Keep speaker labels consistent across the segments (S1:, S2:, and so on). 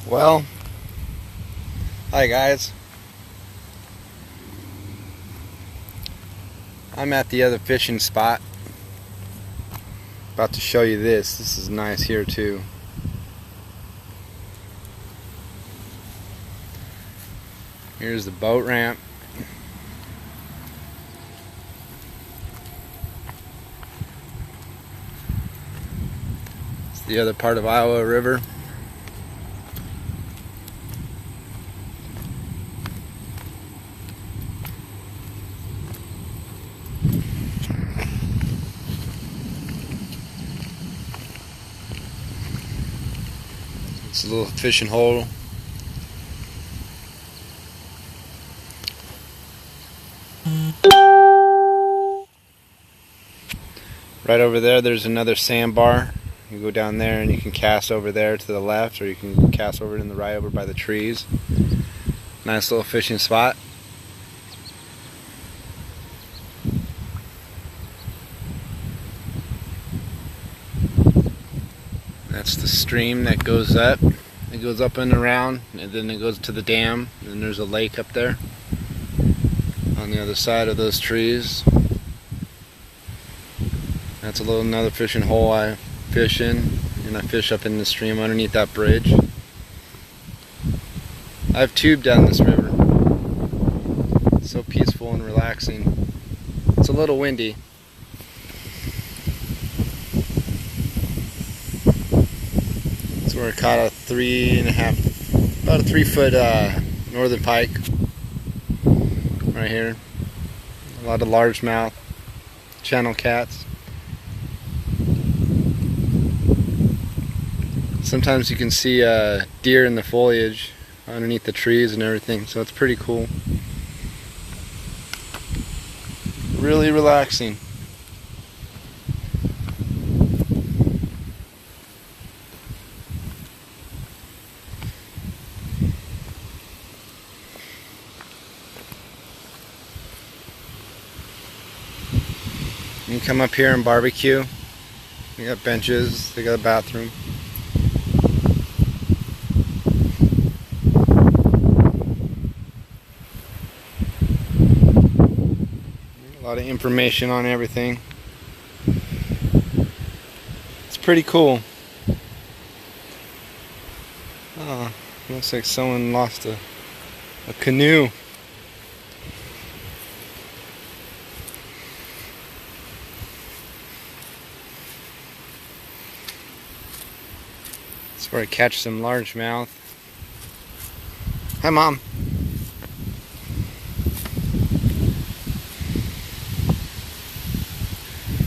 S1: Well, hi guys. I'm at the other fishing spot. About to show you this. This is nice here too. Here's the boat ramp. It's the other part of Iowa River. It's a little fishing hole. Right over there, there's another sandbar. You go down there and you can cast over there to the left, or you can cast over in the right over by the trees. Nice little fishing spot. That's the stream that goes up. It goes up and around, and then it goes to the dam, and then there's a lake up there on the other side of those trees. That's another fishing hole I fish in, and I fish up in the stream underneath that bridge. I've tubed down this river. It's so peaceful and relaxing. It's a little windy. That's where I caught a about a 3 foot northern pike. Right here. A lot of largemouth channel cats. Sometimes you can see deer in the foliage underneath the trees and everything, so it's pretty cool. Really relaxing. You can come up here and barbecue. We got benches, they got a bathroom. A lot of information on everything. It's pretty cool. Oh, looks like someone lost a canoe. That's where I catch some largemouth. Hi, Mom.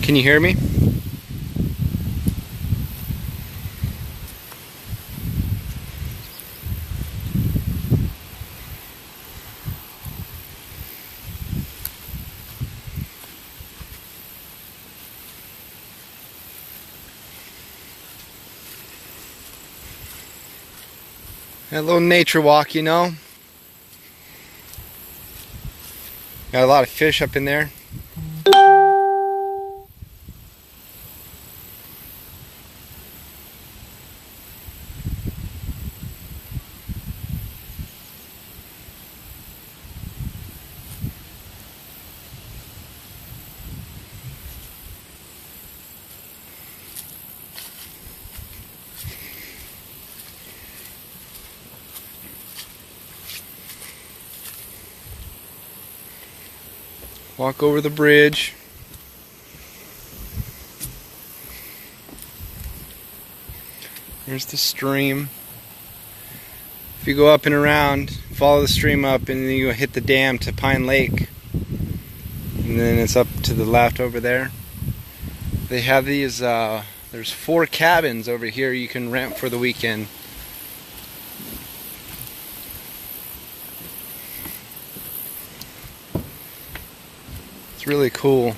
S1: Can you hear me? A little nature walk, you know. Got a lot of fish up in there. Walk over the bridge. Here's the stream. If you go up and around, follow the stream up, and then you hit the dam to Pine Lake. And then it's up to the left over there. They have these, there's 4 cabins over here you can rent for the weekend. Really cool.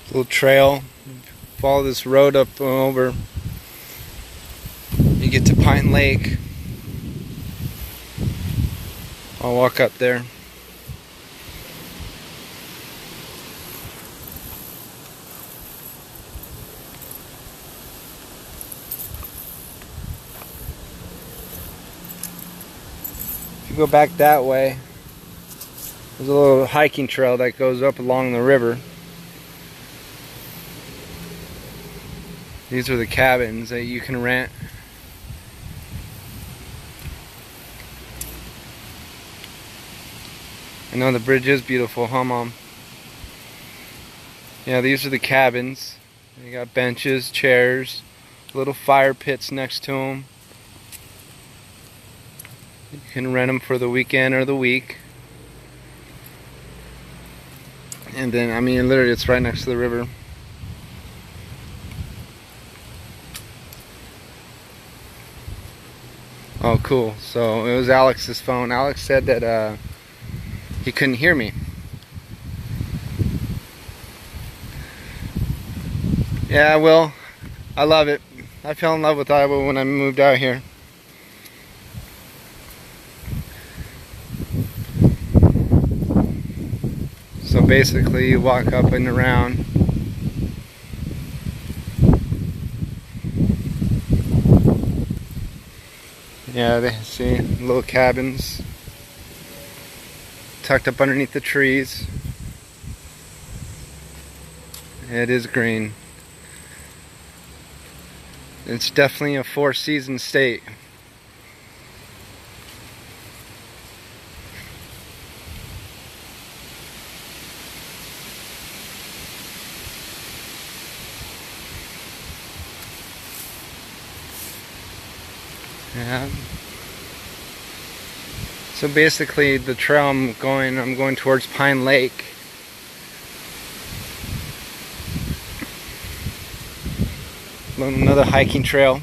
S1: Little trail. Follow this road up over. You get to Pine Lake. I'll walk up there. go back that way, there's a little hiking trail that goes up along the river. These are the cabins that you can rent. I know the bridge is beautiful, huh, Mom? Yeah, these are the cabins. They got benches, chairs, little fire pits next to them. You can rent them for the weekend or the week. And then, I mean, literally it's right next to the river. Oh, cool. So it was Alex's phone. Alex said that he couldn't hear me. Yeah, well, I love it. I fell in love with Iowa when I moved out here. So basically, you walk up and around. Yeah, they see little cabins tucked up underneath the trees. It is green. It's definitely a four-season state. Yeah. So basically, the trail I'm going towards Pine Lake. Another hiking trail.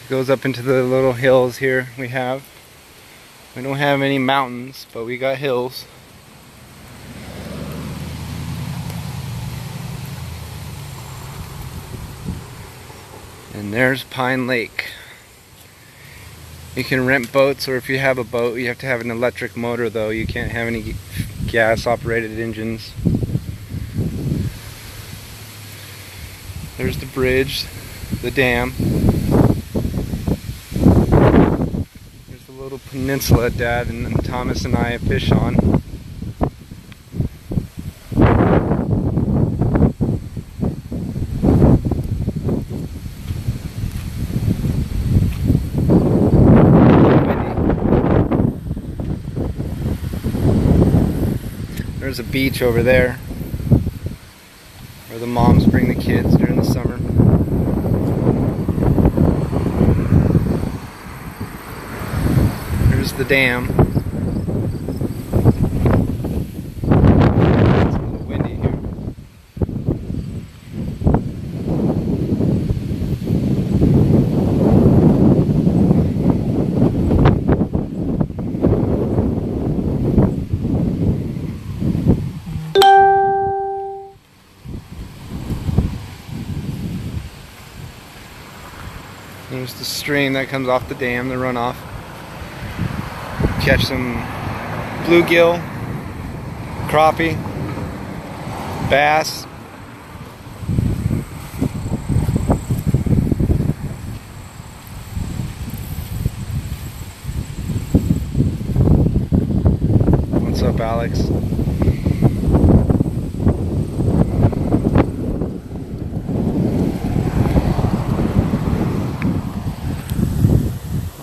S1: It goes up into the little hills here we have. We don't have any mountains, but we got hills. And there's Pine Lake. You can rent boats, or if you have a boat, you have to have an electric motor though. You can't have any gas operated engines. There's the bridge, the dam. There's the little peninsula Dad and Thomas and I fish on. There's a beach over there where the moms bring the kids during the summer. There's the dam. It's a little windy here. There's the stream that comes off the dam, the runoff. Catch some bluegill, crappie, bass. What's up, Alex?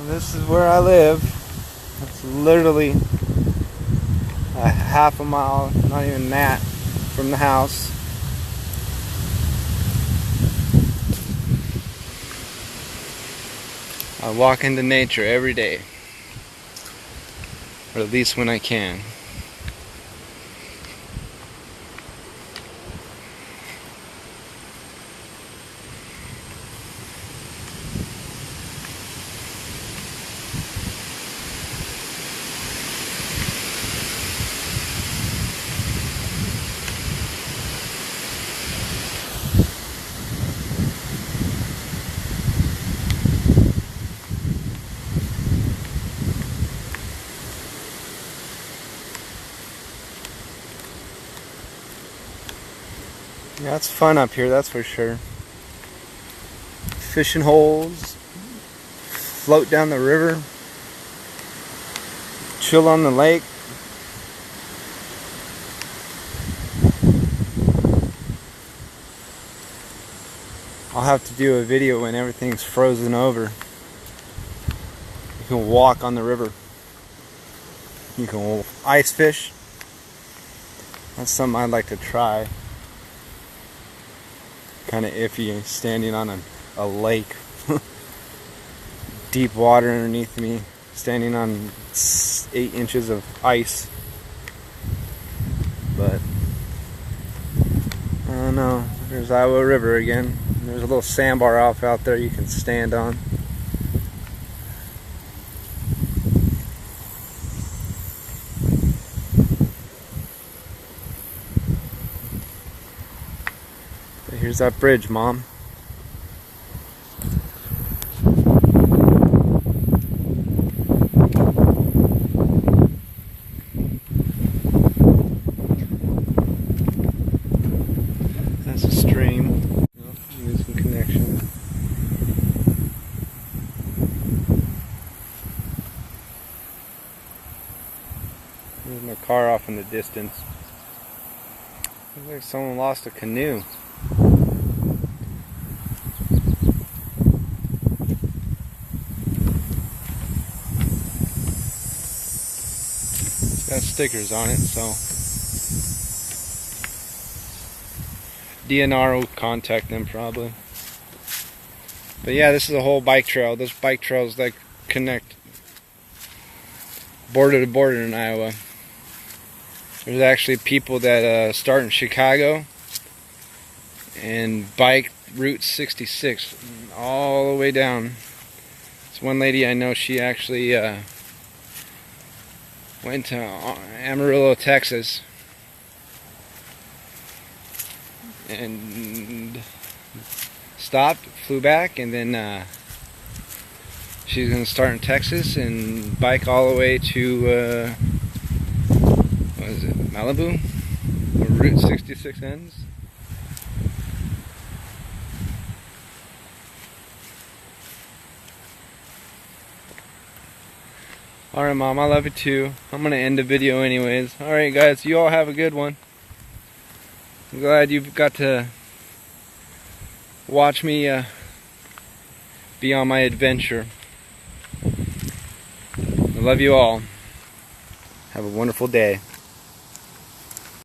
S1: This is where I live. It's literally a half a mile, not even that, from the house. I walk into nature every day, or at least when I can. Yeah, it's fun up here, that's for sure. Fishing holes, float down the river. chill on the lake. I'll have to do a video when everything's frozen over. You can walk on the river. You can ice fish. That's something I'd like to try. Kind of iffy standing on a lake. Deep water underneath me. Standing on 8 inches of ice. But I don't know. There's Iowa River again. There's a little sandbar off out there you can stand on. But here's that bridge, Mom. That's a stream. Losing connection. There's my car off in the distance. Looks like someone lost a canoe. It's got stickers on it, so DNR will contact them probably. But yeah, this is a whole bike trail. Those bike trails that connect border to border in Iowa. There's actually people that start in Chicago and bike Route 66 all the way down. This one lady I know, she actually went to Amarillo, Texas, and stopped, flew back, and then she's going to start in Texas and bike all the way to what is it, Malibu, where Route 66 ends. Alright, Mom, I love you too. I'm going to end the video anyways. Alright guys, you all have a good one. I'm glad you've got to watch me be on my adventure. I love you all. Have a wonderful day.